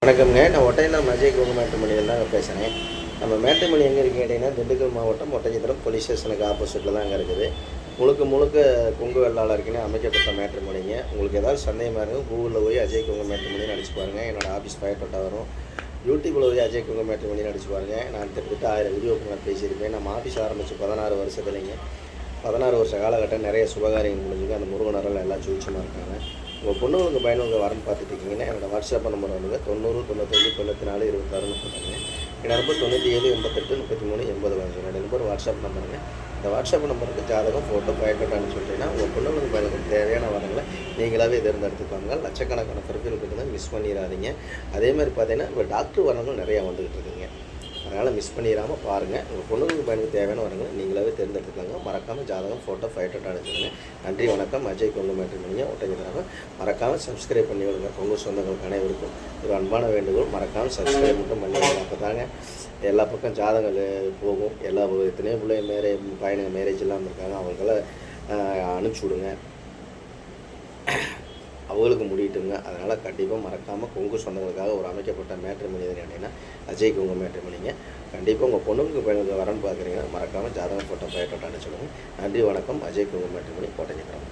வணக்கம்ங்க. நான் ஒட்டஞ்சத்திரம் அஜய் குங்க மேட்ரிமோனியில் தாங்க பேசுகிறேன். நம்ம மேட்ரிமோனி எங்கே இருக்குன்னு கேட்டிங்கன்னா, திண்டுக்கல் மாவட்டம் ஒட்டஞ்சத்திரம் போலீஸ் ஸ்டேஷனுக்கு ஆப்போசிட்டில் தான் அங்கே இருக்குது. முழுக்க கொங்கு வெள்ளாளருக்குன்னு அமைக்கப்பட்ட மேட்ரிமோனிங்க. உங்களுக்கு ஏதாவது சந்தேகமாக இருக்கும், கூகுளில் போய் அஜய் குங்க மேட்ரிமோனின்னு அடிச்சு பாருங்கள். என்னோடய ஆஃபீஸ் பயப்பட்டா வரும். யூடியூப்பில் போய் அஜய் குங்க மேட்ரிமோனின்னு அடிச்சு பாருங்கள். நான் கிட்டத்தட்ட 1000 வீடியோக்கு நான் பேசியிருப்பேன். நம்ம ஆஃபீஸ் ஆரம்பித்து 16 வருஷத்துலைங்க. 16 வருஷ காலகட்டம் நிறைய சுபகாரியங்கள் முடிஞ்சுங்க. அந்த முருகனரெல்லாம் எல்லாம் சுவிச்சமாக இருக்காங்க. உங்கள் பொண்ணுங்களுக்கு பையனுக்கு வரன்னு பார்த்துட்டு இருக்கீங்கன்னா, என்னோடய வாட்ஸ்அப் நம்பர் வந்து 90 95 94 26 போட்டாங்க. என்னோட நம்பர் 97 88 33 80 என்னோட நம்பர் வாட்ஸ்அப் நம்பருங்க. இந்த வாட்ஸ்அப் நம்பருக்கு ஜாதகம், ஃபோட்டோ, பயோடேட்டான்னு சொல்லிட்டீங்கன்னா, உங்கள் பொண்ணுங்களுக்கு பையனுக்கு தேவையான வரங்களை நீங்களாகவே தேர்ந்தெடுத்துக்குவாங்க. லட்சக்கணக்கான ப்ரொஃபைல் இருக்குது, மிஸ் பண்ணிடாதீங்க. அதேமாதிரி பார்த்தீங்கன்னா, இப்போ டாக்டர் வரங்களும் நிறையா வந்துக்கிட்டு இருக்குதுங்க. அதனால் மிஸ் பண்ணிடாமல் பாருங்கள். உங்கள் பொண்ணுங்களுக்கு பையனுக்கு தேவையான வரங்களை நீங்களாகவே தேர்ந்தெடுத்துக்கலாங்க. மறக்காமல் ஜாதகம், ஃபோட்டோ, பயோடேட்டா அனுப்பிச்சுடுங்க. நன்றி, வணக்கம். அஜய் கொங்கு மேட்ரிமோனியை ஒட்டஞ்சத்திரம். மறக்காமல் சப்ஸ்கிரைப் பண்ணி விடுங்க. கொங்கு சொந்தங்களுக்கு அனைவருக்கும் ஒரு அன்பான வேண்டுகோள். மறக்காமல் சப்ஸ்கிரைப் மட்டும் பண்ணி விடுங்க. அப்போ தாங்க எல்லா பக்கம் ஜாதகங்கள் போகும். எத்தனையோ பிள்ளை பையனுங்க மேரேஜ் இல்லாமல் இருக்காங்க, அவங்களுக்கெல்லாம் அனுப்பிச்சி விடுங்க. அவங்களுக்கு முடியட்டுங்க. அதனால் கண்டிப்பாக மறக்காமல் கொங்கு சொந்தங்களுக்காக ஒரு அமைக்கப்பட்ட மேட்ரிமோனி எதுன்னு கேட்டிங்கன்னா, அஜய் கொங்கு மேட்ரிமோனிங்க. கண்டிப்பாக உங்கள் பொண்ணுங்களுக்கு பையனுக்கு வரன்னு பார்க்குறீங்கன்னா, மறக்காமல் ஜாதகம், ஃபோட்டோ, பயோடேட்டா அனுப்பிச்சு விடுங்க. நன்றி, வணக்கம். அஜய் கொங்கு மேட்ரிமோனி ஒட்டஞ்சத்திரம்.